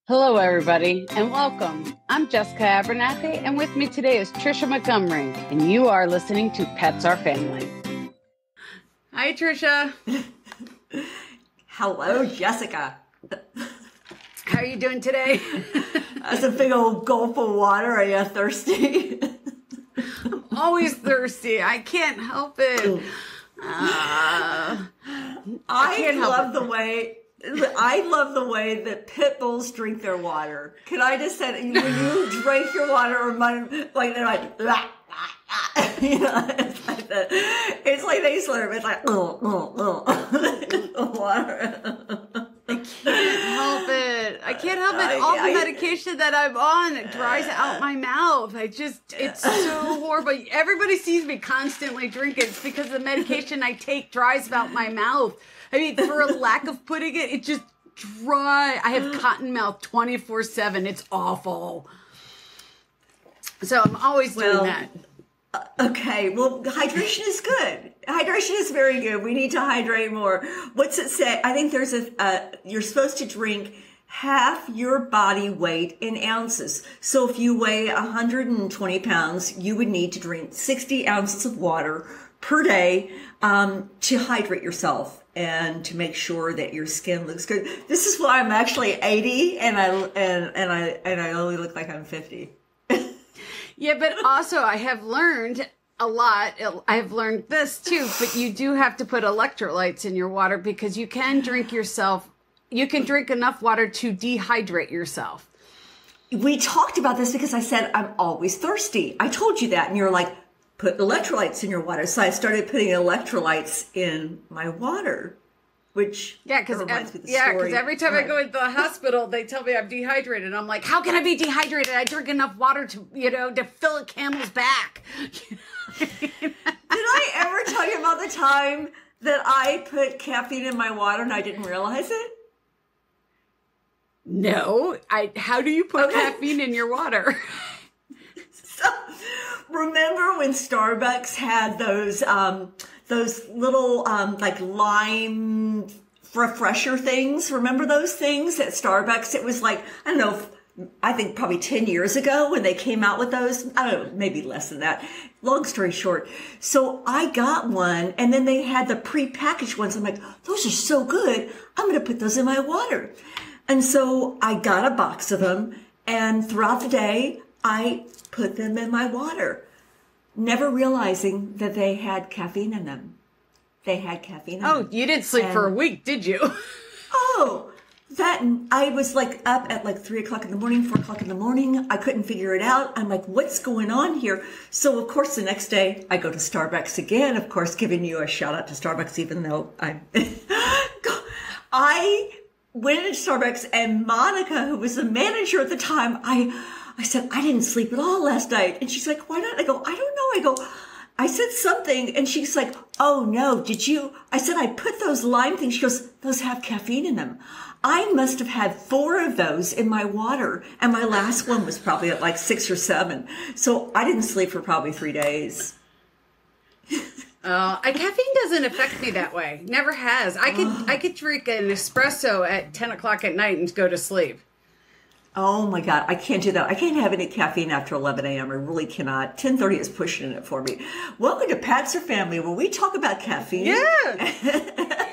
Hello, everybody, and welcome. I'm Jessica Abernathy, and with me today is Trisha Montgomery, and you are listening to Pets Are Family. Hi, Trisha. Hello, Jessica. How are you doing today? That's a big old gulp of water. Are you thirsty? I'm always thirsty. I can't help it. I love the way that pit bulls drink their water. Can I just say, when you drink your water, or like they're like, you know, it's like they slurp. It's like, water. I can't help it. All the medication that I'm on, it dries out my mouth. It's so horrible. Everybody sees me constantly drinking. It's because the medication I take dries out my mouth. I mean, for a lack of putting it, it just dry. I have cotton mouth 24/7. It's awful. So I'm always doing that. Okay, well, hydration is good. Hydration is very good. We need to hydrate more. What's it say? I think there's you're supposed to drink half your body weight in ounces. So if you weigh 120 pounds, you would need to drink 60 ounces of water per day to hydrate yourself and to make sure that your skin looks good. This is why I'm actually 80 and I only look like I'm 50. Yeah, but also I have learned a lot. I have learned this too, but you do have to put electrolytes in your water because you can drink enough water to dehydrate yourself. We talked about this because I said I'm always thirsty. I told you that, and you're like, put electrolytes in your water. So I started putting electrolytes in my water, which because every time I go into the hospital, they tell me I'm dehydrated. I'm like, how can I be dehydrated? I drink enough water to fill a camel's back. Did I ever tell you about the time that I put caffeine in my water and I didn't realize it? No. How do you put caffeine in your water? So, remember when Starbucks had those little like lime refresher things? Remember those things at Starbucks? It was like, I don't know, I think probably 10 years ago when they came out with those. I don't know, maybe less than that. Long story short. So I got one, and then they had the pre-packaged ones. I'm like, those are so good. I'm going to put those in my water. And so I got a box of them, and throughout the day, I put them in my water, never realizing that they had caffeine in them. They had caffeine in them. Oh, you didn't sleep for a week, did you? I was like up at like 3 o'clock in the morning, 4 o'clock in the morning. I couldn't figure it out. I'm like, what's going on here? So of course the next day I go to Starbucks again, of course, giving you a shout out to Starbucks, even though I went into Starbucks, and Monica, who was the manager at the time, I said, I didn't sleep at all last night. And she's like, why not? I go, I don't know. I said something, and she's like, oh no, did you? I said, I put those lime things. She goes, those have caffeine in them. I must have had 4 of those in my water, and my last one was probably at like 6 or 7. So I didn't sleep for probably 3 days. Caffeine doesn't affect me that way. Never has. I could drink an espresso at 10 o'clock at night and go to sleep. Oh my God, I can't do that. I can't have any caffeine after 11 a.m. I really cannot. 10:30 is pushing it for me. Welcome to Pets Are Family, where we talk about caffeine. Yeah.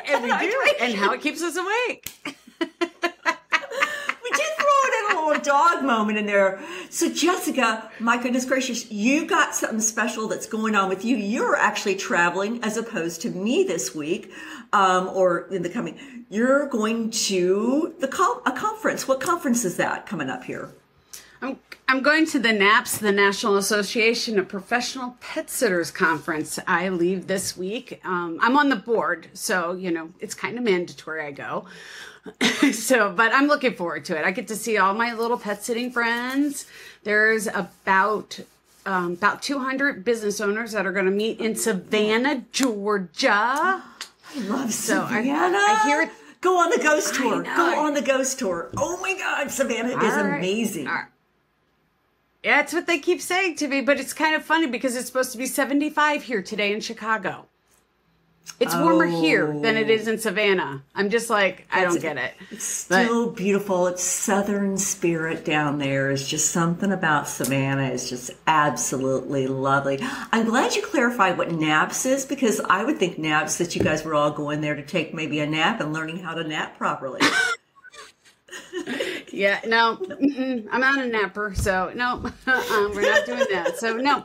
And we do. And how it keeps us awake. We did throw in a little dog moment in there. So Jessica, my goodness gracious, you got something special that's going on with you. You're actually traveling as opposed to me this week, or in the coming. You're going to a conference. What conference is that coming up here? I'm going to the NAPS, the National Association of Professional Pet Sitters Conference. I leave this week. I'm on the board, so, it's kind of mandatory I go. But I'm looking forward to it. I get to see all my little pet sitting friends. There's about 200 business owners that are going to meet in Savannah, Georgia. I love Savannah. I hear it. Go on the ghost tour. Go on the ghost tour. Oh my God, Savannah is amazing. Right. Yeah, it's what they keep saying to me, but it's kind of funny because it's supposed to be 75 here today in Chicago. It's warmer here than it is in Savannah. I'm just like, I don't get it. It's still beautiful. It's southern spirit down there. It's just something about Savannah. It's just absolutely lovely. I'm glad you clarified what naps is, because I would think naps that you guys were all going there to take maybe a nap and learning how to nap properly. Yeah, no, I'm not a napper, so no, we're not doing that. So no.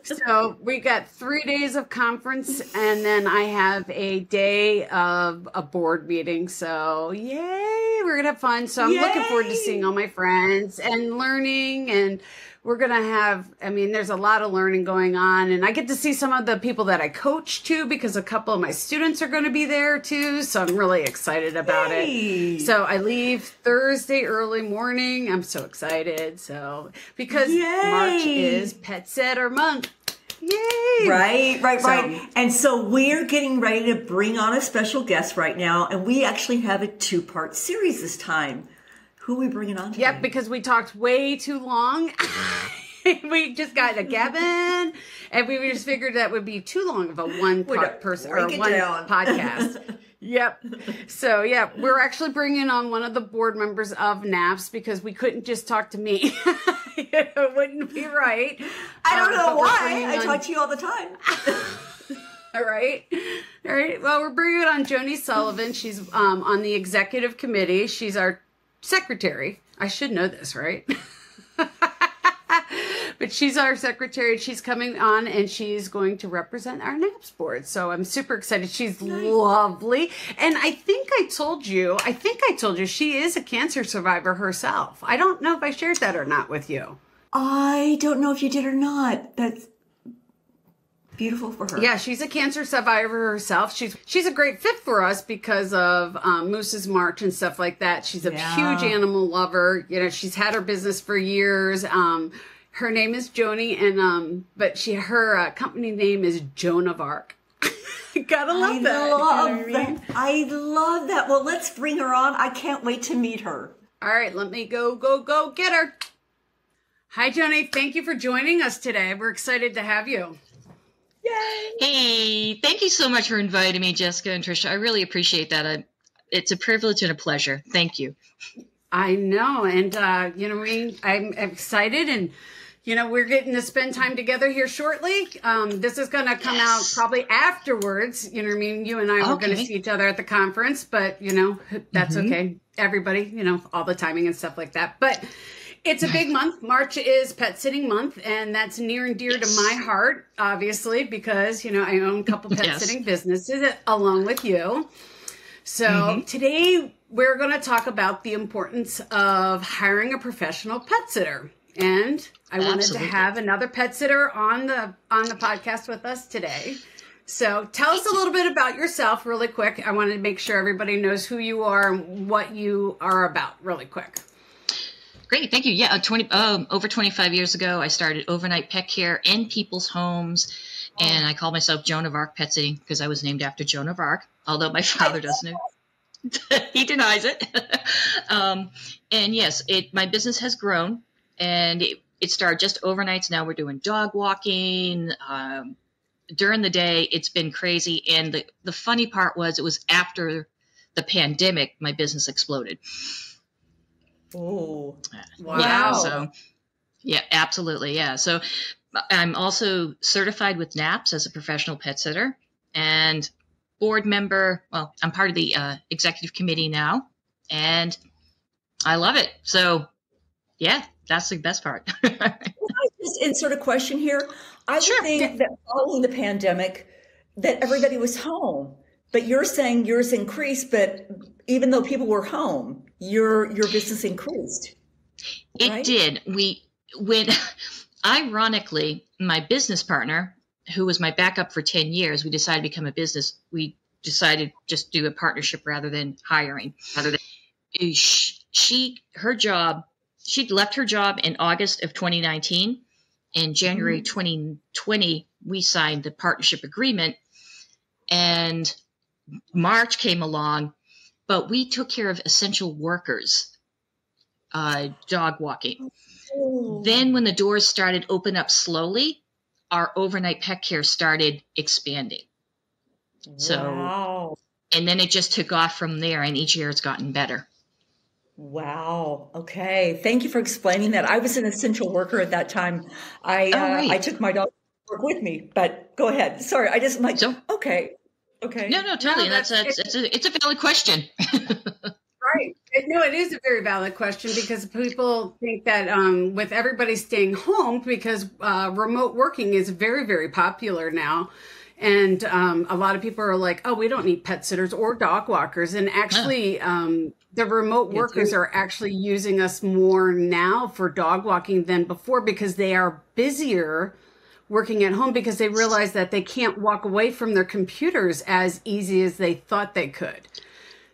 So we got 3 days of conference, and then I have a day of a board meeting. So yay, we're gonna have fun. So I'm looking forward to seeing all my friends and learning, and we're gonna have, I mean, there's a lot of learning going on, and I get to see some of the people that I coach too, because a couple of my students are going to be there too. So I'm really excited about it. So I leave Thursday early morning. I'm so excited. So because March is Pet Sitter Month. Yay! Right. And so we're getting ready to bring on a special guest right now, and we actually have a 2-part series this time. Who are we bringing on today? Yep, because we talked way too long. We just got a Gavin, and we just figured that would be too long of a one person or one podcast. Yep. So, yeah, we're actually bringing on one of the board members of NAPS, because we couldn't just talk to me. It wouldn't be right. I don't know why. I talk to you all the time. All right. Well, we're bringing on Joni Sullivan. She's on the executive committee. She's our secretary. I should know this, right? But she's our secretary. She's coming on, and she's going to represent our NAPS board. So I'm super excited. She's lovely. And I think I told you she is a cancer survivor herself. I don't know if I shared that or not with you. I don't know if you did or not. That's beautiful for her. Yeah, she's a cancer survivor herself. She's a great fit for us because of Moose's March and stuff like that. She's a huge animal lover. You know, she's had her business for years. Her name is Joni, and but her company name is Joan of Ark. Gotta love that. I love that. Well, let's bring her on. I can't wait to meet her. All right, let me go get her. Hi, Joni. Thank you for joining us today. We're excited to have you. Yay! Hey, thank you so much for inviting me, Jessica and Tricia. I really appreciate that. It's a privilege and a pleasure. Thank you. I know, and I'm excited, and we're getting to spend time together here shortly. This is going to come out probably afterwards. You know what I mean? You and I were going to see each other at the conference, but that's okay. Everybody, all the timing and stuff like that, but. It's a big month. March is Pet Sitting Month, and that's near and dear to my heart, obviously, because, I own a couple pet sitting businesses along with you. So today we're going to talk about the importance of hiring a professional pet sitter. And I wanted to have another pet sitter on the podcast with us today. So tell us a little bit about yourself really quick. I wanted to make sure everybody knows who you are and what you are about really quick. Great, thank you. Yeah, over 25 years ago, I started overnight pet care in people's homes, and I called myself Joan of Ark Pet Sitting because I was named after Joan of Ark, although my father doesn't know. He denies it. And yes, my business has grown, and it started just overnights. Now we're doing dog walking. During the day, it's been crazy, and the funny part was it was after the pandemic, my business exploded. Oh, wow. Yeah, so, yeah, absolutely. Yeah. So I'm also certified with NAPS as a professional pet sitter and board member. Well, I'm part of the executive committee now, and I love it. So, yeah, that's the best part. Can I just insert a question here? I would think that following the pandemic, that everybody was home. But you're saying yours increased, but even though people were home, your business increased. It did. Ironically, my business partner, who was my backup for 10 years, we decided to become a business. We decided just do a partnership rather than hiring. She'd left her job in August of 2019. In January 2020, we signed the partnership agreement, and March came along, but we took care of essential workers, dog walking. Then when the doors started open up slowly, our overnight pet care started expanding. So, Wow. and then it just took off from there, and each year it's gotten better. Wow. Okay. Thank you for explaining that. I was an essential worker at that time. Oh, right. I took my dog to work with me, but go ahead. Sorry. I just like, So, okay. Okay. no, totally. No, It's a valid question. right. No, it is a very valid question because people think that with everybody staying home, because remote working is very, very popular now. And a lot of people are like, oh, we don't need pet sitters or dog walkers. And actually, the remote workers are actually using us more now for dog walking than before because they are busier working at home because they realize that they can't walk away from their computers as easy as they thought they could.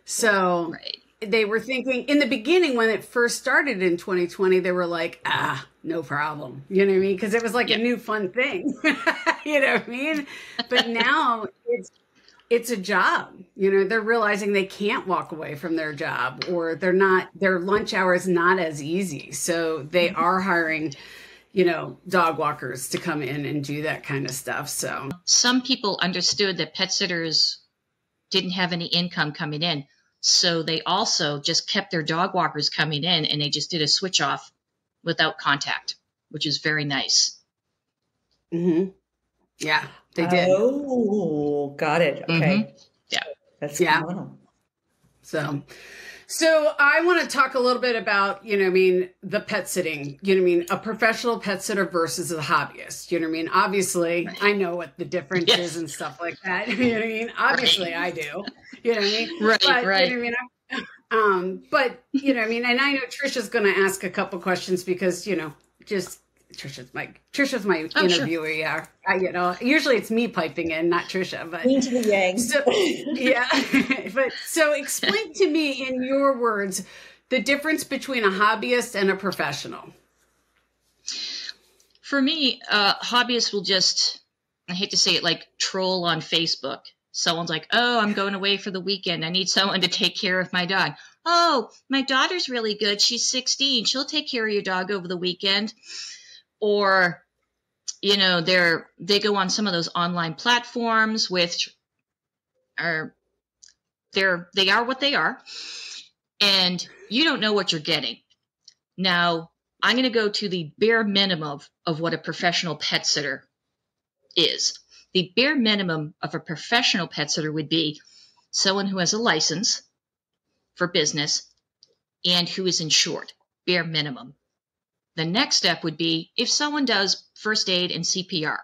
So they were thinking in the beginning when it first started in 2020, they were like, no problem. You know what I mean? Because it was like a new fun thing. You know what I mean? But now it's a job. You know, they're realizing they can't walk away from their job, or their lunch hour is not as easy. So they are hiring, you know, dog walkers to come in and do that kind of stuff. So some people understood that pet sitters didn't have any income coming in. So they also just kept their dog walkers coming in, and they just did a switch off without contact, which is very nice. Mm-hmm. Yeah, they did. Oh, got it. Okay. Mm-hmm. Yeah. That's phenomenal. So I want to talk a little bit about, you know what I mean, the pet sitting, you know what I mean, a professional pet sitter versus a hobbyist, you know what I mean? Obviously, I know what the difference is and stuff like that. You know what I mean? Obviously, I do. You know what I mean? Right, but, right. You know what I mean? But, you know what I mean? And I know Trisha's going to ask a couple questions because, you know, just Trisha's my interviewer. Sure. Yeah. You know, usually it's me piping in, not Trisha, but yin to the yang. So, yeah. But so explain to me in your words, the difference between a hobbyist and a professional. For me, hobbyists will just, I hate to say it, like troll on Facebook. Someone's like, oh, I'm going away for the weekend. I need someone to take care of my dog. Oh, my daughter's really good. She's 16. She'll take care of your dog over the weekend. Or, you know, they go on some of those online platforms which are, they are what they are, and you don't know what you're getting. Now, I'm going to go to the bare minimum of what a professional pet sitter is. The bare minimum of a professional pet sitter would be someone who has a license for business and who is insured, bare minimum. The next step would be if someone does first aid and CPR.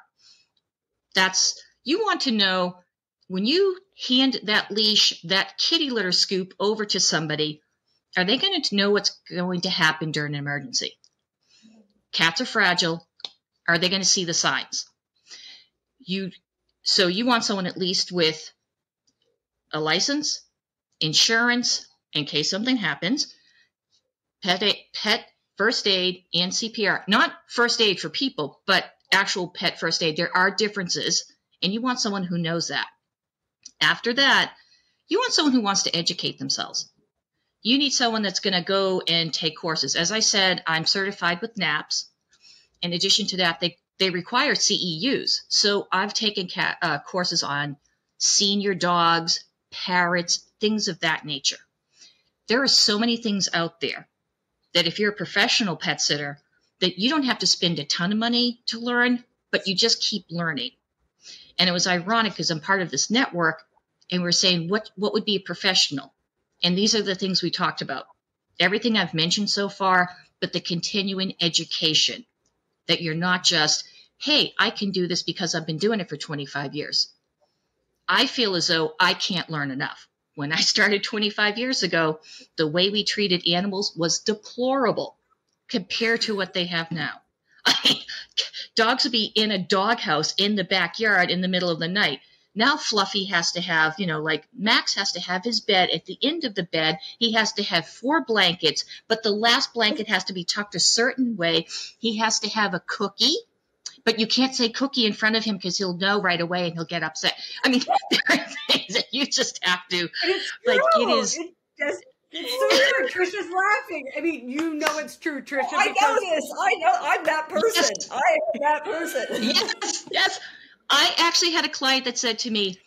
You want to know when you hand that leash, that kitty litter scoop over to somebody, are they going to know what's going to happen during an emergency? Cats are fragile. Are they going to see the signs? So you want someone at least with a license, insurance, in case something happens, pet first aid and CPR. Not first aid for people, but actual pet first aid. There are differences, and you want someone who knows that. After that, you want someone who wants to educate themselves. You need someone that's going to go and take courses. As I said, I'm certified with NAPS. In addition to that, they require CEUs. So I've taken courses on senior dogs, parrots, things of that nature. There are so many things out there that if you're a professional pet sitter, that you don't have to spend a ton of money to learn, but you just keep learning. And it was ironic because I'm part of this network, and we're saying, what would be a professional? And these are the things we talked about. Everything I've mentioned so far, but the continuing education, that you're not just, hey, I can do this because I've been doing it for 25 years. I feel as though I can't learn enough. When I started 25 years ago, the way we treated animals was deplorable compared to what they have now. I mean, dogs would be in a doghouse in the backyard in the middle of the night. Now Fluffy has to have, like Max has to have his bed. At the end of the bed, he has to have 4 blankets, but the last blanket has to be tucked a certain way. He has to have a cookie, but you can't say cookie in front of him because he'll know right away and he'll get upset. I mean, there are things that you just have to, it is. It's so true. Trisha's laughing. I mean, you know it's true, Trisha. I know this. I know. I'm that person. Yes. I am that person. Yes. I actually had a client that said to me,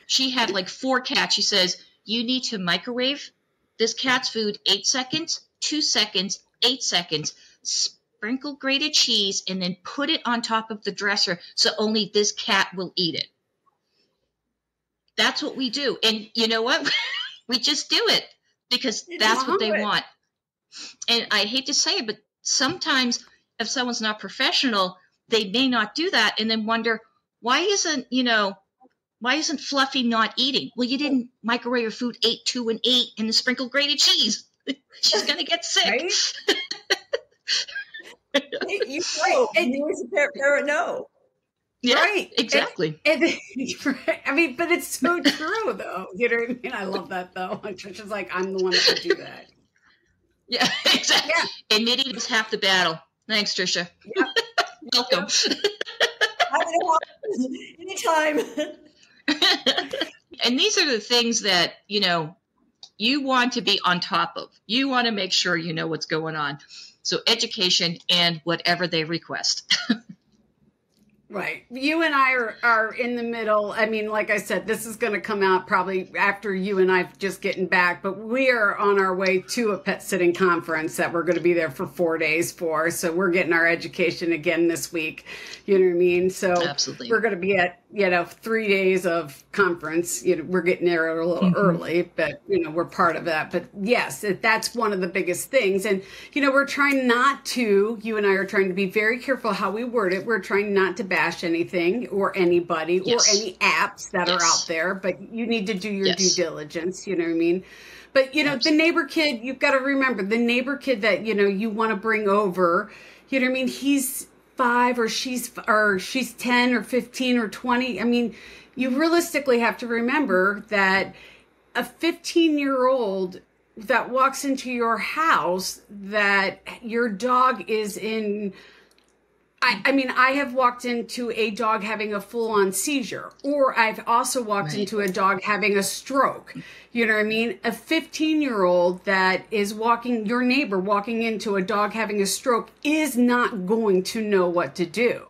She had like 4 cats. She says, you need to microwave this cat's food 8 seconds, 2 seconds, 8 seconds, sprinkle grated cheese, and then put it on top of the dresser so only this cat will eat it. That's what we do. And you know what? We just do it because that's what they want. And I hate to say it, but sometimes if someone's not professional, they may not do that and then wonder, why isn't Fluffy not eating? Well, you didn't microwave your food 8, 2, and 8 and then sprinkle grated cheese. She's going to get sick. Right? You know, and you as a parent know. Yeah, right. Exactly. I mean, but it's so true, though. You know what I mean? I love that, though. And Trisha's like, I'm the one that would do that. Yeah, exactly. Yeah. Admitting is half the battle. Thanks, Trisha. Yep. Welcome. Yep. Anytime. And these are the things that, you want to be on top of. You want to make sure you know what's going on. So education and whatever they request. Right. You and I are in the middle. I mean, like I said, this is going to come out probably after you and I just getting back, but we are on our way to a pet sitting conference that we're going to be there for 4 days for. So we're getting our education again this week. You know what I mean? So absolutely. We're going to be at, 3 days of conference. We're getting there a little early, but, we're part of that. But yes, that's one of the biggest things. And, we're trying not to, you and I are trying to be very careful how we word it. We're trying not to bash anything or anybody or any apps that are out there, but you need to do your due diligence. You know what I mean? But, the neighbor kid, you've got to remember the neighbor kid that, you want to bring over, you know what I mean? He's 5 or she's 10 or 15 or 20. I mean, you realistically have to remember that a 15-year-old that walks into your house that your dog is in. I mean, I have walked into a dog having a full-on seizure, or I've also walked into a dog having a stroke. You know what I mean? A 15-year-old that is your neighbor walking into a dog having a stroke is not going to know what to do.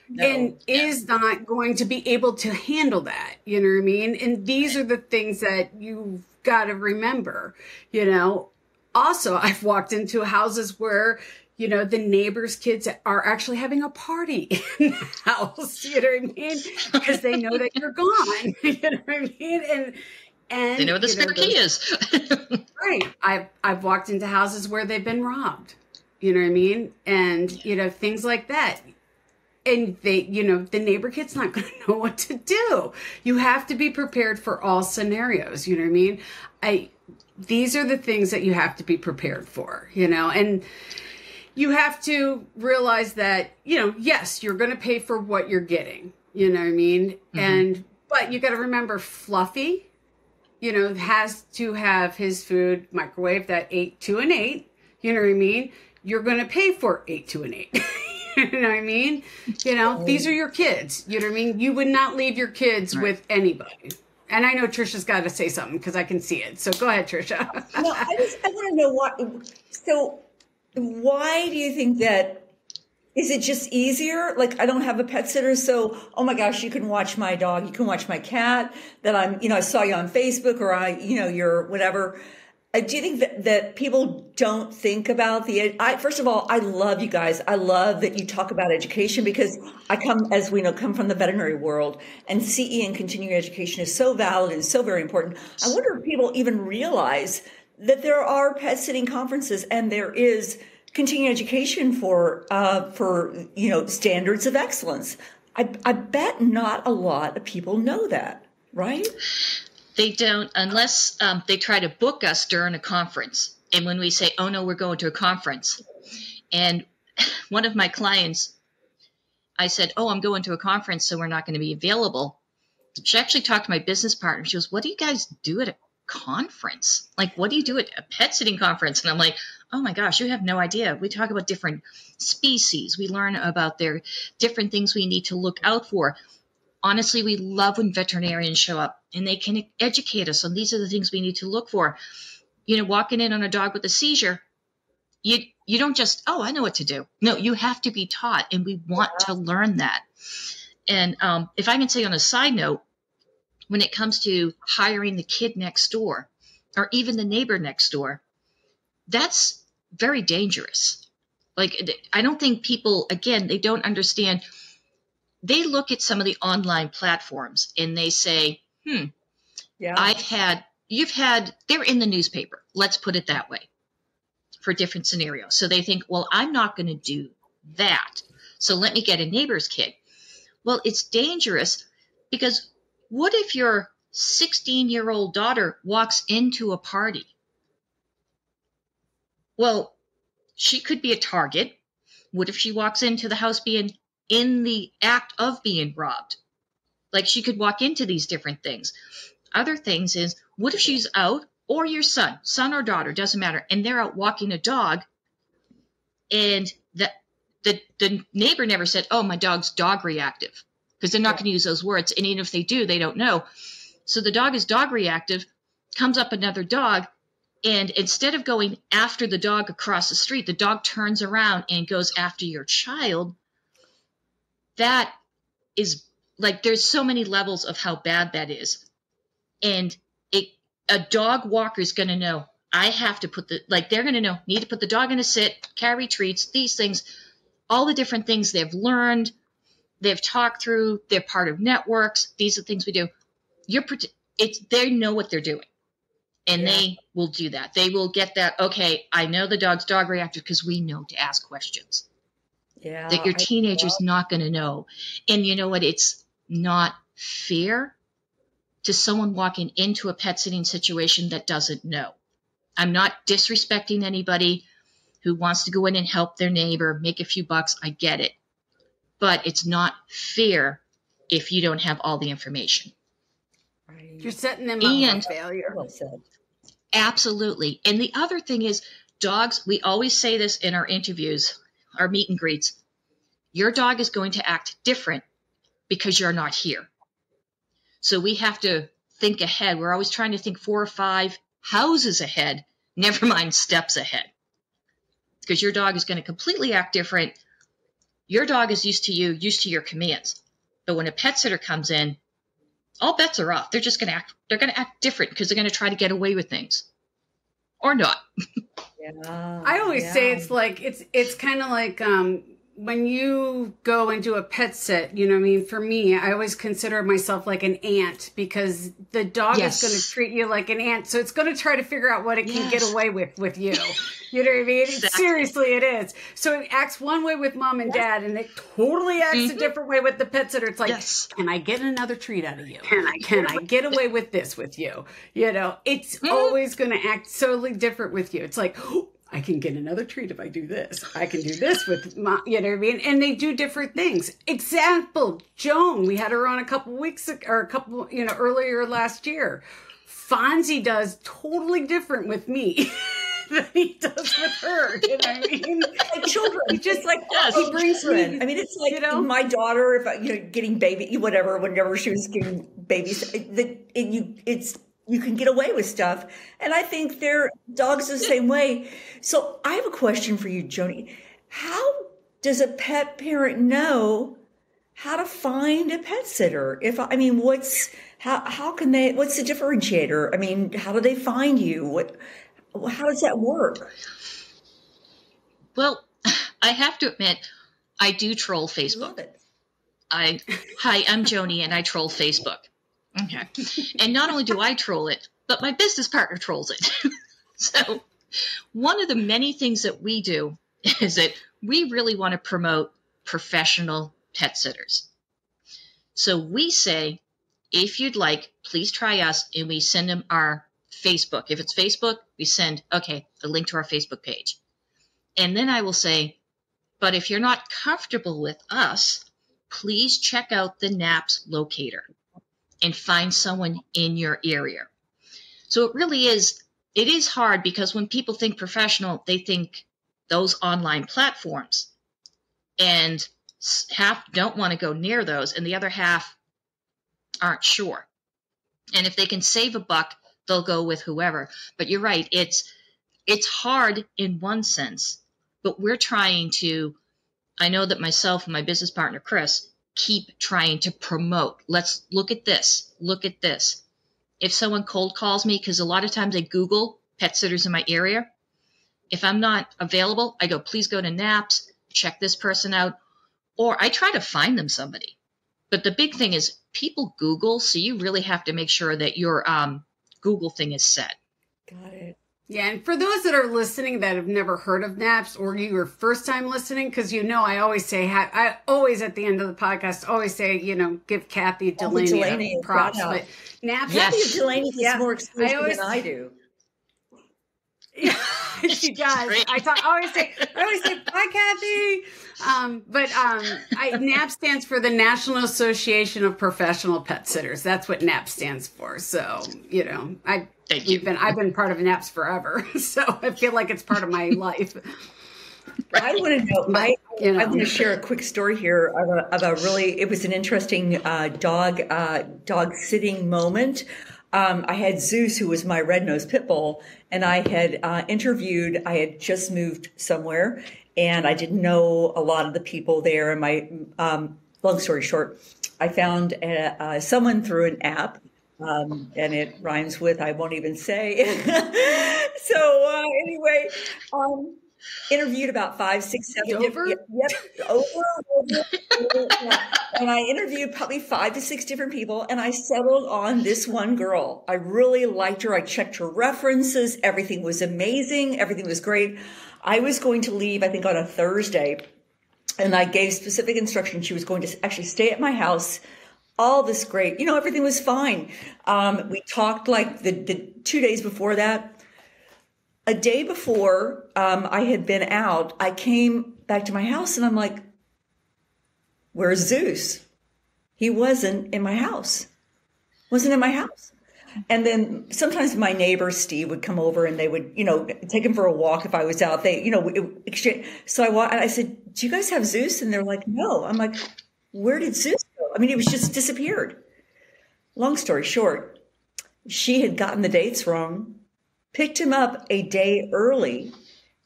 No. And is not going to be able to handle that. You know what I mean? And these are the things that you've got to remember, Also, I've walked into houses where the neighbors' kids are actually having a party in the house, you know what I mean? Because they know that you're gone, you know what I mean? And they know where the spare key is. Right. I've walked into houses where they've been robbed, you know what I mean? And, things like that. And they, the neighbor kid's not going to know what to do. You have to be prepared for all scenarios, you know what I mean? These are the things that you have to be prepared for, and you have to realize that, yes, you're going to pay for what you're getting, you know what I mean? But you got to remember Fluffy, has to have his food microwaved at 8, 2, and 8, you know what I mean? You're going to pay for 8, 2, and 8. You know what I mean? These are your kids, you know what I mean? You would not leave your kids with anybody. And I know Trisha's got to say something because I can see it. So go ahead, Trisha. No, I want to know why do you think that? Is it just easier? Like, I don't have a pet sitter, so, oh my gosh, you can watch my dog, you can watch my cat, that I saw you on Facebook, or you're whatever. Do you think that people don't think about first of all, I love you guys. I love that you talk about education, because I come from the veterinary world, and CE and continuing education is so valid and so very important. I wonder if people even realize that there are pet sitting conferences and there is continuing education for standards of excellence. I bet not a lot of people know that, right? They don't, unless they try to book us during a conference. And when we say, oh no, we're going to a conference. And one of my clients, I said, oh, I'm going to a conference, so we're not going to be available. She actually talked to my business partner. She goes, what do you guys do at a conference? Like, what do you do at a pet sitting conference? And I'm like, oh my gosh, you have no idea. We talk about different species. We learn about their different things we need to look out for. Honestly, we love when veterinarians show up and they can educate us on these are the things we need to look for. Walking in on a dog with a seizure, you don't just, oh, I know what to do. No, you have to be taught, and we want to learn that. And if I can say on a side note, when it comes to hiring the kid next door or even the neighbor next door, that's very dangerous. Like, I don't think people, again, they don't understand. They look at some of the online platforms and they say, they're in the newspaper. Let's put it that way for different scenarios. So they think, well, I'm not going to do that. So let me get a neighbor's kid. Well, it's dangerous because what if your 16-year-old daughter walks into a party? Well, she could be a target. What if she walks into the house being in the act of being robbed? Like, she could walk into these different things. Other things is, what if she's out, or your son or daughter, doesn't matter, and they're out walking a dog, and the neighbor never said, oh, my dog's dog reactive, because they're not going to use those words, and even if they do, they don't know. So the dog is dog reactive, comes up another dog, and instead of going after the dog across the street, the dog turns around and goes after your child. That is, like, there's so many levels of how bad that is. And a dog walker is going to know, I have to they're going to know, need to put the dog in a sit, carry treats, these things, all the different things they've learned, they've talked through, they're part of networks. These are things we do. They know what they're doing. And they will do that. They will get that, okay, I know the dog's dog reactive because we know to ask questions. Yeah. That your teenager's not going to know. And you know what? It's not fair to someone walking into a pet sitting situation that doesn't know. I'm not disrespecting anybody who wants to go in and help their neighbor, make a few bucks. I get it. But it's not fair if you don't have all the information. Right. You're setting them up for failure. Well said. Absolutely. And the other thing is, dogs, we always say this in our interviews, our meet and greets, your dog is going to act different because you're not here. So we have to think ahead. We're always trying to think 4 or 5 houses ahead, never mind steps ahead. Because your dog is going to completely act different. Your dog is used to you, used to your commands. But when a pet sitter comes in, all bets are off. They're just going to act different because they're going to try to get away with things. Or not. Yeah. I always say it's kind of like when you go into a pet sit, you know what I mean? For me, I always consider myself like an ant because the dog is going to treat you like an ant. So it's going to try to figure out what it can get away with you. You know what I mean? Exactly. Seriously, it is. So it acts one way with mom and dad, and it totally acts a different way with the pet sitter. It's like, can I get another treat out of you? Can I get away with this with you? You know, it's always going to act totally different with you. It's like, I can get another treat if I do this. I can do this with mom, you know what I mean? And they do different things. Example, Joan, we had her on a couple weeks ago, or earlier last year. Fonzie does totally different with me than he does with her. You know what I mean? Like children. He just like, he brings me. I mean, it's like, my daughter, if I, getting baby, whenever she was getting babies, you can get away with stuff. And I think their dogs are the same way. So I have a question for you, Joni. How does a pet parent know how to find a pet sitter? How can they, what's the differentiator? I mean, how do they find you? How does that work? Well, I have to admit, I do troll Facebook. Love it. Hi, I'm Joni and I troll Facebook. Okay. And not only do I troll it, but my business partner trolls it. So one of the many things that we do is that we really want to promote professional pet sitters. So we say, if you'd like, please try us, and we send them our Facebook. If it's Facebook, we send, the link to our Facebook page. And then I will say, but if you're not comfortable with us, please check out the NAPS locator and find someone in your area. So it is hard because when people think professional, they think those online platforms, and half don't want to go near those, and the other half aren't sure. And if they can save a buck, they'll go with whoever. But you're right, it's hard in one sense, but we're trying to, I know that myself and my business partner, Chris, keep trying to promote. Let's look at this. Look at this. If someone cold calls me, because a lot of times I Google pet sitters in my area, if I'm not available, I go, please go to Naps, check this person out, or I try to find them somebody. But the big thing is people Google, so you really have to make sure that your Google thing is set. Got it. Yeah, and for those that are listening that have never heard of Naps, or you were first time listening, because I always say, I always at the end of the podcast always say, give Kathy Delaney props. But Naps, Kathy Delaney is more exclusive than I do. Yeah, she does. I always say, bye, Kathy. NAP stands for the National Association of Professional Pet Sitters. That's what NAP stands for. So, I've been part of NAPS forever, so I feel like it's part of my life. I want to know. I want to share a quick story here about it was an interesting dog sitting moment. I had Zeus, who was my red-nosed pit bull, and I had I had just moved somewhere, and I didn't know a lot of the people there. And my long story short, I found someone through an app. And it rhymes with I won't even say. So anyway, interviewed about 5, 6, 7 different. Over. And I interviewed probably 5 to 6 different people, and I settled on this one girl. I really liked her. I checked her references. Everything was amazing. Everything was great. I was going to leave, I think, on a Thursday, and I gave specific instructions. She was going to actually stay at my house. All this great, everything was fine. We talked like the 2 days before that. A day before I had been out, I came back to my house and I'm like, where's Zeus? He wasn't in my house. And then sometimes my neighbor Steve would come over and they would, take him for a walk if I was out. They, exchange. So I said, do you guys have Zeus? And they're like, no. I'm like, where did Zeus go? I mean, he was just disappeared. Long story short, she had gotten the dates wrong, picked him up a day early,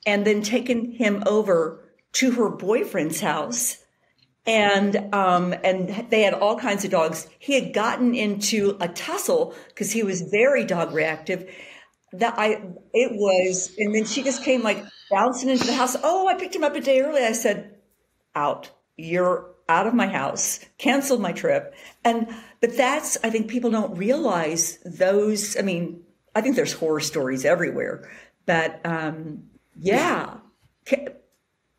and then taken him over to her boyfriend's house. And they had all kinds of dogs. He had gotten into a tussle because he was very dog reactive. And then she just came like bouncing into the house. Oh, I picked him up a day early. I said, out. You're out of my house, canceled my trip. But I think people don't realize those. I mean, I think there's horror stories everywhere, but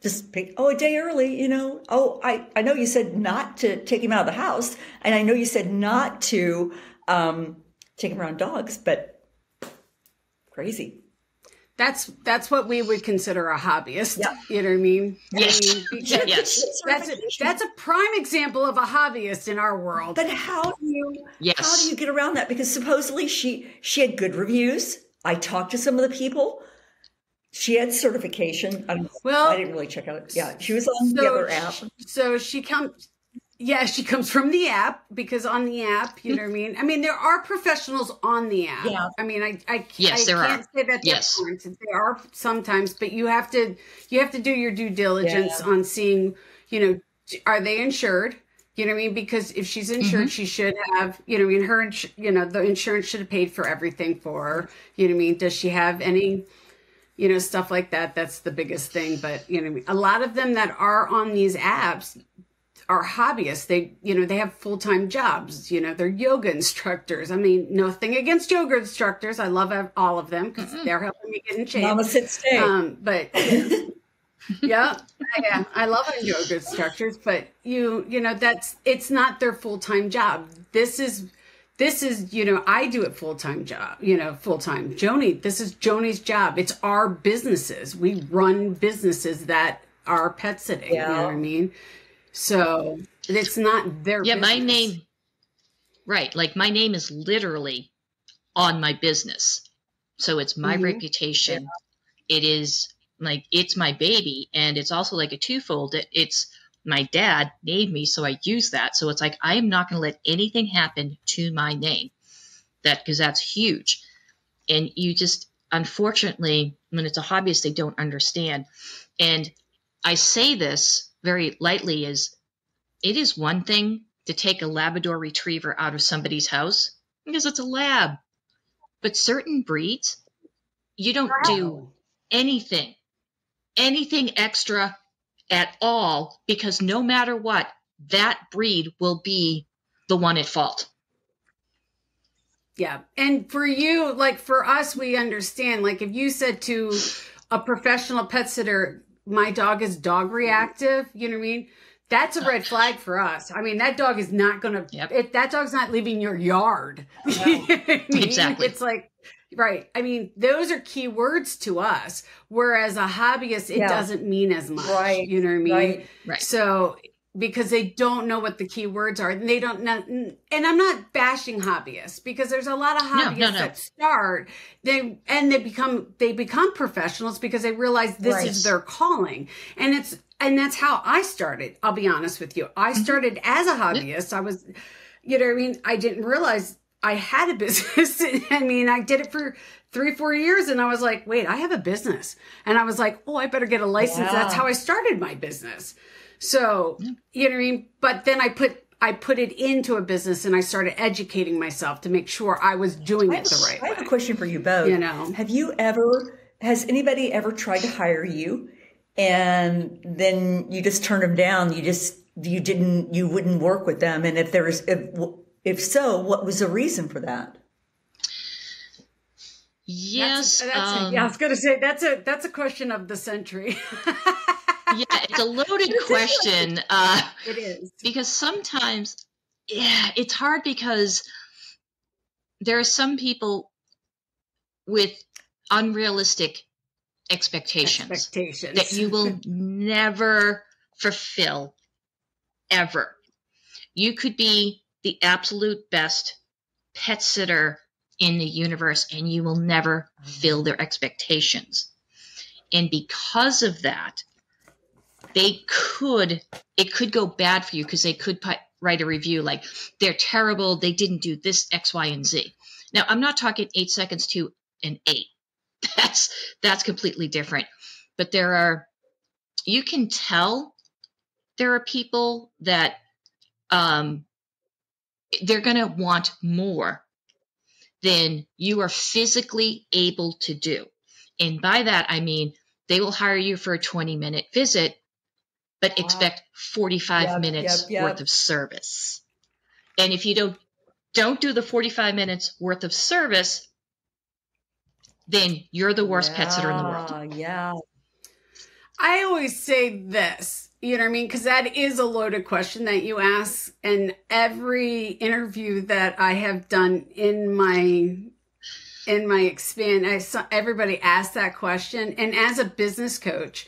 just pick, a day early, Oh, I know you said not to take him out of the house, and I know you said not to take him around dogs, but crazy. That's what we would consider a hobbyist. Yeah. You know what I mean? Yes. Yes. That's a prime example of a hobbyist in our world. But how do you get around that? Because supposedly she had good reviews. I talked to some of the people. She had certification. I didn't really check out. Yeah, she was on the other app. So she comes. Yeah, she comes from the app, because on the app, you know what I mean? I mean, there are professionals on the app. Yeah. I mean, I can't say that there aren't. There are sometimes, but you have to do your due diligence on seeing, are they insured? You know what I mean? Because if she's insured, she should have, the insurance should have paid for everything for her. You know what I mean? Does she have any, stuff like that? That's the biggest thing. But, a lot of them that are on these apps are hobbyists. They have full-time jobs. They're yoga instructors. I mean, nothing against yoga instructors. I love all of them because they're helping me get in shape. Mama sit stay. But yeah, I love yoga instructors. But it's not their full-time job. This is I do it full-time job. Full-time. Joni, this is Joni's job. It's our businesses. We run businesses that are pet sitting. Yeah. You know what I mean? So it's not their business. My name, right. Like my name is literally on my business. So it's my reputation. Yeah. It is like, it's my baby. And it's also like a twofold. It's my dad made me, so I use that. So it's like, I am not going to let anything happen to my name, because that's huge. And you just, unfortunately, when it's a hobbyist, they don't understand. And I say this very lightly, is it is one thing to take a Labrador retriever out of somebody's house because it's a lab. But certain breeds, you don't do anything extra at all, because no matter what, that breed will be the one at fault. Yeah. And for you, like for us, we understand, like if you said to a professional pet sitter, my dog is dog reactive, you know what I mean? That's a red flag for us. I mean, that dog is not going to, that dog's not leaving your yard. No. You know what I mean? Exactly. It's like, right. I mean, those are key words to us. Whereas a hobbyist, it doesn't mean as much. Right. You know what I mean? Right. So, because they don't know what the key words are. And they don't know. And I'm not bashing hobbyists, because there's a lot of hobbyists that start, they become professionals because they realize this is their calling. And that's how I started. I'll be honest with you. I started as a hobbyist. I was, you know what I mean? I didn't realize I had a business. I mean, I did it for 3-4 years and I was like, wait, I have a business. And I was like, oh, I better get a license. Yeah. That's how I started my business. So, you know what I mean? But then I put it into a business and I started educating myself to make sure I was doing it the right way. I have a question for you both. You know, has anybody ever tried to hire you and then you just turned them down? You wouldn't work with them. And if so, what was the reason for that? Yes. I was going to say that's a question of the century. Yeah, it's a loaded question. It is. Because sometimes, it's hard because there are some people with unrealistic expectations that you will never fulfill, ever. You could be the absolute best pet sitter in the universe and you will never fill their expectations. And because of that, it could go bad for you, because they could write a review like, they're terrible, they didn't do this, X, Y, and Z. Now, I'm not talking 8 seconds to an 8. That's completely different. But you can tell there are people that they're going to want more than you are physically able to do. And by that, I mean, they will hire you for a 20-minute visit, but expect 45 minutes worth of service. And if you don't do the 45 minutes worth of service, then you're the worst pet sitter in the world. Yeah. I always say this, you know what I mean? Because that is a loaded question that you ask. And every interview that I have done in my experience, everybody asks that question. And as a business coach,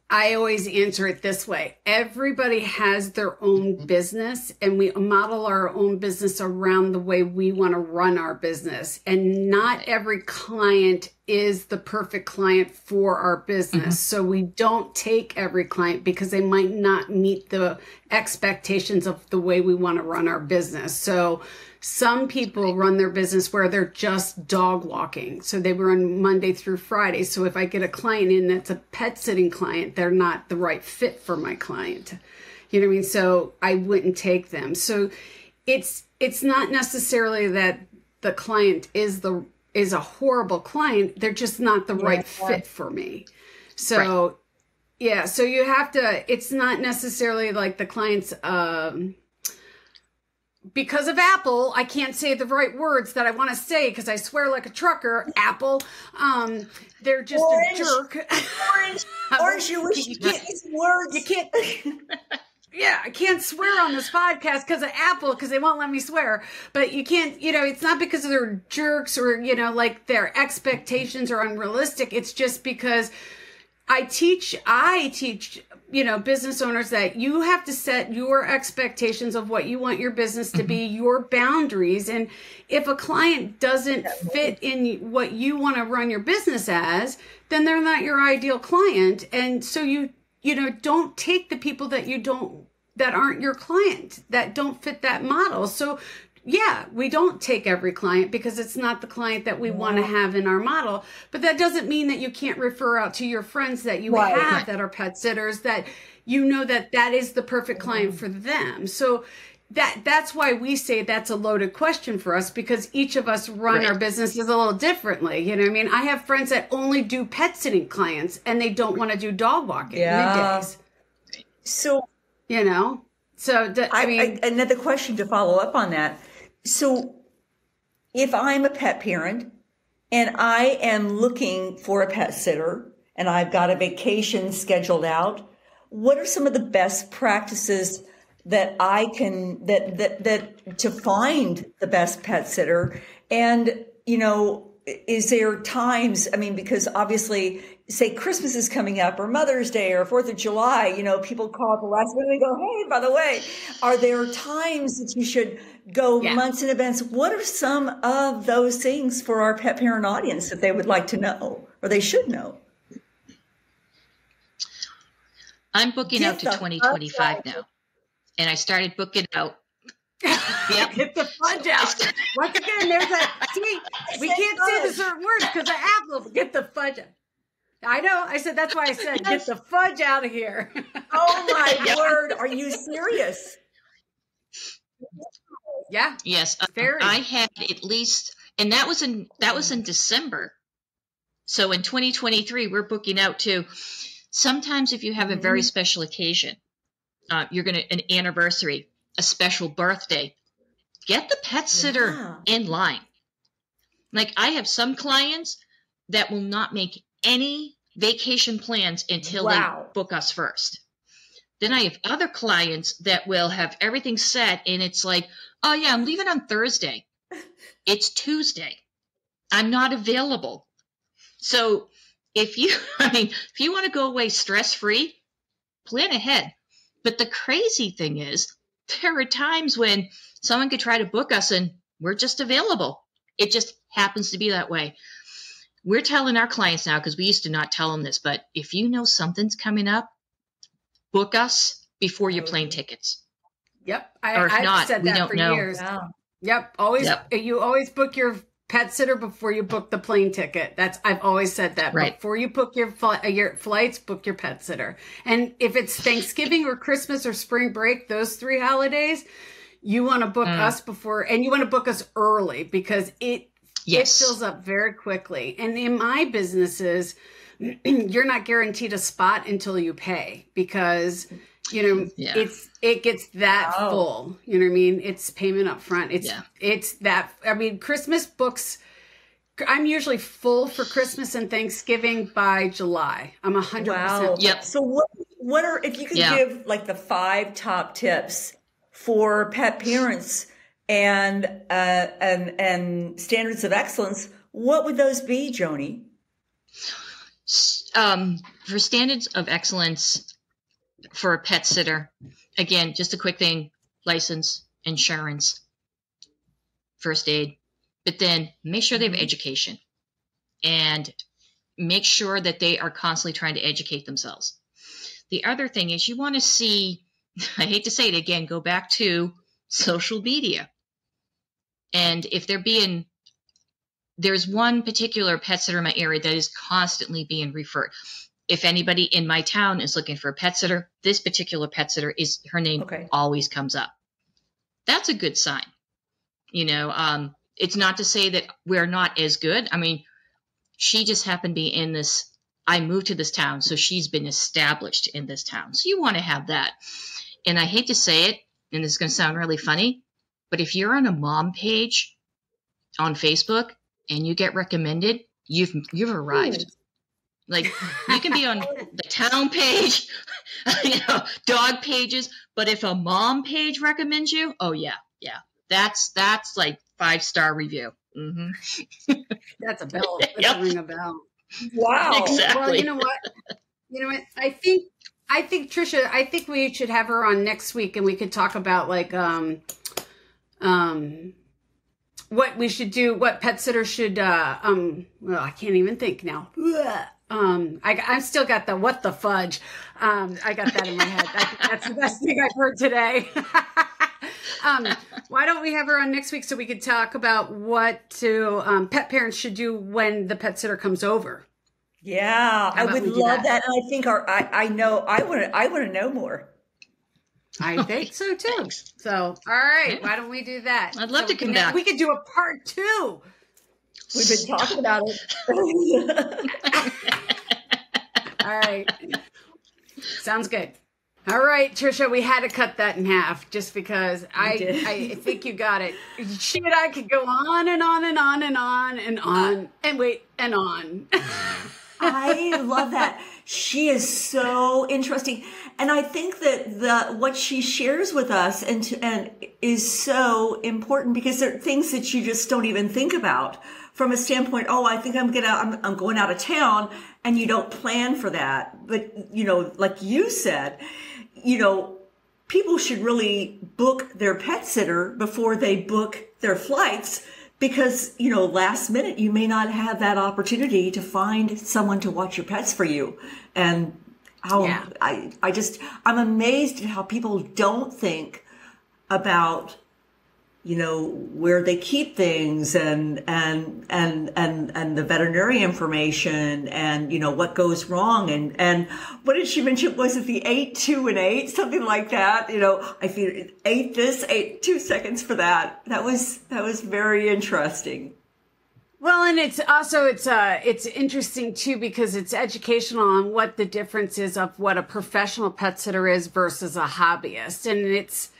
I always answer it this way. Everybody has their own business, and we model our own business around the way we want to run our business. And not every client is the perfect client for our business. Mm-hmm. So we don't take every client because they might not meet the expectations of the way we want to run our business. So some people run their business where they're just dog walking. So they run Monday through Friday. So if I get a client in that's a pet sitting client, they're not the right fit for my client. You know what I mean? So I wouldn't take them. So it's not necessarily that the client is a horrible client. They're just not the right fit for me. So so you have to, it's not necessarily like the client's, because of Apple, I can't say the right words that I want to say because I swear like a trucker. Apple, they're just a jerk. Orange, you wish you can't use words. You can't. Yeah, I can't swear on this podcast because of Apple, because they won't let me swear. But you can't, it's not because they're jerks or, like their expectations are unrealistic. It's just because I teach, business owners that you have to set your expectations of what you want your business to be, your boundaries. And if a client doesn't fit in what you want to run your business as, then they're not your ideal client. And so you don't take the people that aren't your client, that don't fit that model. So yeah, we don't take every client because it's not the client that we want to have in our model. But that doesn't mean that you can't refer out to your friends that you have that are pet sitters, that you know that is the perfect client for them. So that's why we say that's a loaded question for us, because each of us run our businesses a little differently. You know what I mean? I have friends that only do pet sitting clients and they don't want to do dog walking middays. So, you know, so I mean, another question to follow up on that. So if I'm a pet parent and I am looking for a pet sitter and I've got a vacation scheduled out, what are some of the best practices that I can, that to find the best pet sitter? And, you know, is there times, I mean, because obviously, say Christmas is coming up or Mother's Day or 4th of July, you know, people call at the last minute and go, hey, by the way, are there times that you should go months in advance? What are some of those things for our pet parent audience that they would like to know or they should know? I'm booking out to 2025 now. And I started booking out. Get the fudge out. Once again, there's that. See, we can't say the certain words because of Apple. Get the fudge out. I know. I said, that's why I said, get the fudge out of here. Oh my word. Are you serious? Yeah. Yes. I had at least, and that was in December. So in 2023, we're booking out to, sometimes if you have a very special occasion, you're going to, an anniversary, a special birthday, get the pet sitter in line. Like I have some clients that will not make any vacation plans until they book us first. Then I have other clients that will have everything set and it's like, oh yeah, I'm leaving on Thursday. It's Tuesday. I'm not available. So if you want to go away stress-free, plan ahead. But the crazy thing is, there are times when someone could try to book us and we're just available. It just happens to be that way. We're telling our clients now, because we used to not tell them this, but if you know something's coming up, book us before your plane tickets. Yep. I've said that for years. Wow. Yep. You always book your pet sitter before you book the plane ticket. I've always said that. Right. Before you book your flights, book your pet sitter. And if it's Thanksgiving or Christmas or spring break, those 3 holidays, you want to book us before, and you want to book us early because it fills up very quickly. And in my businesses, you're not guaranteed a spot until you pay because, you know, it gets that full. You know what I mean? It's payment up front. It's that. I mean, Christmas books. I'm usually full for Christmas and Thanksgiving by July. I'm 100%. Yep. So what are, if you could give like the 5 top tips for pet parents and standards of excellence, what would those be, Joni? For standards of excellence for a pet sitter, again, just a quick thing: license, insurance, first aid, but then make sure they have education and make sure that they are constantly trying to educate themselves. The other thing is you want to see, I hate to say it again, go back to social media. And if there's one particular pet sitter in my area that is constantly being referred. If anybody in my town is looking for a pet sitter, this particular pet sitter her name always comes up. That's a good sign. You know, it's not to say that we're not as good. I mean, she just happened to be in this, I moved to this town, so she's been established in this town. So you want to have that. And I hate to say it, and this is going to sound really funny, but if you're on a mom page on Facebook and you get recommended, you've arrived. Like you can be on the town page, you know, dog pages, but if a mom page recommends you, oh yeah, that's like 5-star review. Mm-hmm. That's a bell. That's a ring a bell. Wow. Exactly. Well, you know what? I think Trisha, I think we should have her on next week and we could talk about like what we should do, what pet sitters should well, I can't even think now. I still got the what the fudge. I got that in my head. That's the best thing I've heard today. Why don't we have her on next week so we could talk about what pet parents should do when the pet sitter comes over? Yeah, I would love that. And I think I want to know more. I think so too. Thanks. So, all right, why don't we do that? I'd love to come back. We could do a part 2. We've been talking about it. All right. Sounds good. All right, Trisha, we had to cut that in half just because I think you got it. She and I could go on and on and on and on and on and on. I love that. She is so interesting. And I think that what she shares with us and is so important because there are things that you just don't even think about from a standpoint, I think I'm going out of town, and you don't plan for that. But, like you said, people should really book their pet sitter before they book their flights because, last minute, you may not have that opportunity to find someone to watch your pets for you. And I'm amazed at how people don't think about, where they keep things and the veterinary information and, what goes wrong. And what did she mention? Was it the 8, 2, and 8? Something like that. I feel 8 this, 8, 2 seconds for that. That was very interesting. Well, and it's also, it's interesting too, because it's educational on what the difference is of what a professional pet sitter is versus a hobbyist. And it's,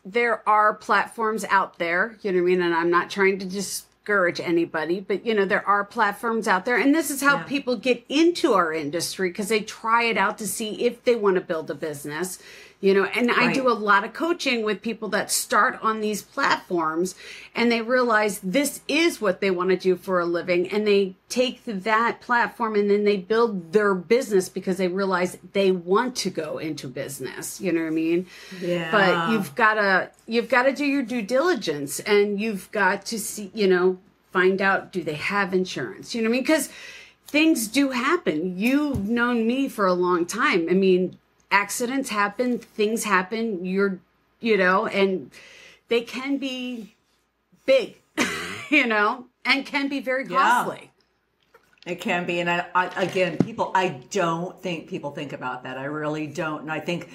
there are platforms out there, you know what I mean? And I'm not trying to discourage anybody, but there are platforms out there. And this is how people get into our industry because they try it out to see if they want to build a business, and I do a lot of coaching with people that start on these platforms and they realize this is what they want to do for a living. And they take that platform and then they build their business because they realize they want to go into business. You know what I mean? Yeah. But you've got to do your due diligence and you've got to see, find out, do they have insurance? You know what I mean? Because things do happen. You've known me for a long time. I mean, accidents happen, things happen, and they can be big, and can be very costly. Yeah, it can be. And I don't think people think about that. I really don't. And I think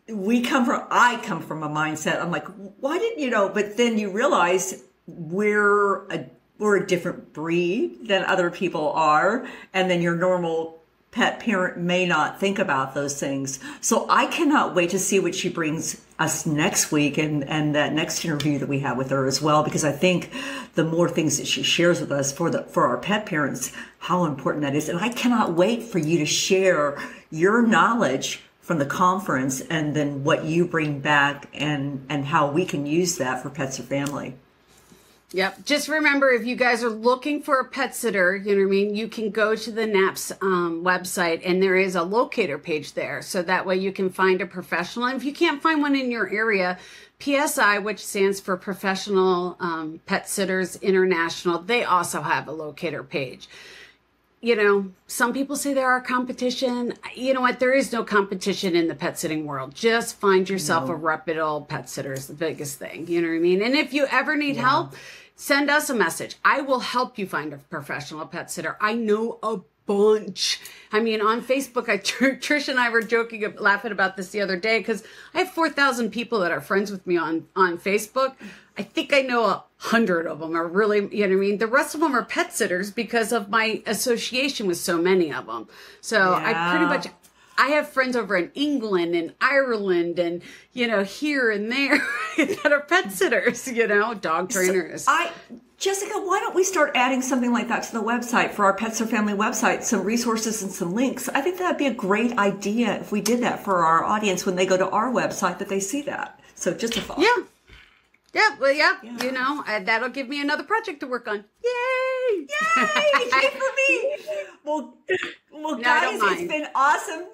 I come from a mindset. I'm like, why didn't but then you realize we're a different breed than other people are. And then your normal pet parent may not think about those things. So I cannot wait to see what she brings us next week and that next interview that we have with her as well, because I think the more things that she shares with us for our pet parents, how important that is. And I cannot wait for you to share your knowledge from the conference and then what you bring back and how we can use that for Pets or Family. Yep. Just remember, if you guys are looking for a pet sitter, you know what I mean, you can go to the NAPS website and there is a locator page there. So that way you can find a professional. And if you can't find one in your area, PSI, which stands for Professional Pet Sitters International, they also have a locator page. Some people say there are competition. You know what? There is no competition in the pet sitting world. Just find yourself a reputable pet sitter is the biggest thing. You know what I mean? And if you ever need help, send us a message. I will help you find a professional pet sitter. I know a bunch. I mean, on Facebook, Trish and I were laughing about this the other day because I have 4,000 people that are friends with me on Facebook. I think I know 100 of them are really, you know what I mean? The rest of them are pet sitters because of my association with so many of them. So I have friends over in England and Ireland and, here and there that are pet sitters, dog trainers. Jessica, why don't we start adding something like that to the website for our Pets or Family website, some resources and some links? I think that'd be a great idea if we did that for our audience when they go to our website, that they see that. So just a thought. Yeah. Yeah, well, yeah. That'll give me another project to work on. Yay! Yay for me! Well, guys, it's been awesome.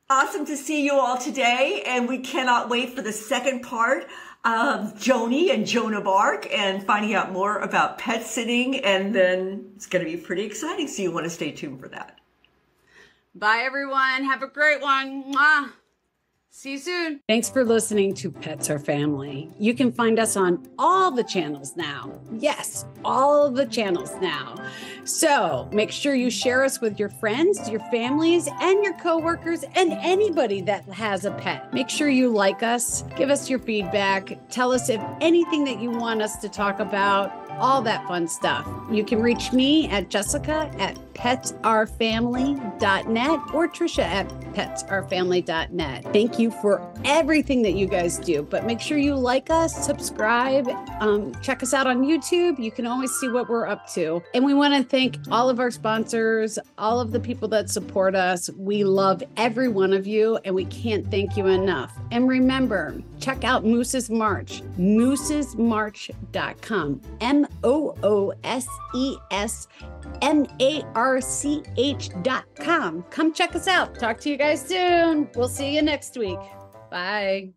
Awesome to see you all today, and we cannot wait for the second part of Joni and Joan of Ark and finding out more about pet sitting, and then it's going to be pretty exciting, so you want to stay tuned for that. Bye, everyone. Have a great one. Mwah. See you soon. Thanks for listening to Pets Are Family. You can find us on all the channels now. Yes, all of the channels now. So make sure you share us with your friends, your families, and your coworkers, and anybody that has a pet. Make sure you like us, give us your feedback, tell us if anything that you want us to talk about, all that fun stuff. You can reach me at jessica@petsourfamily.net or trisha@petsourfamily.net. Thank you for everything that you guys do, but make sure you like us, subscribe, check us out on YouTube. You can always see what we're up to. And we want to thank all of our sponsors, all of the people that support us. We love every one of you, and we can't thank you enough. And remember, check out Moose's March, moosesmarch.com, moosesmarch.com. Come check us out. Talk to you guys soon. We'll see you next week. Bye.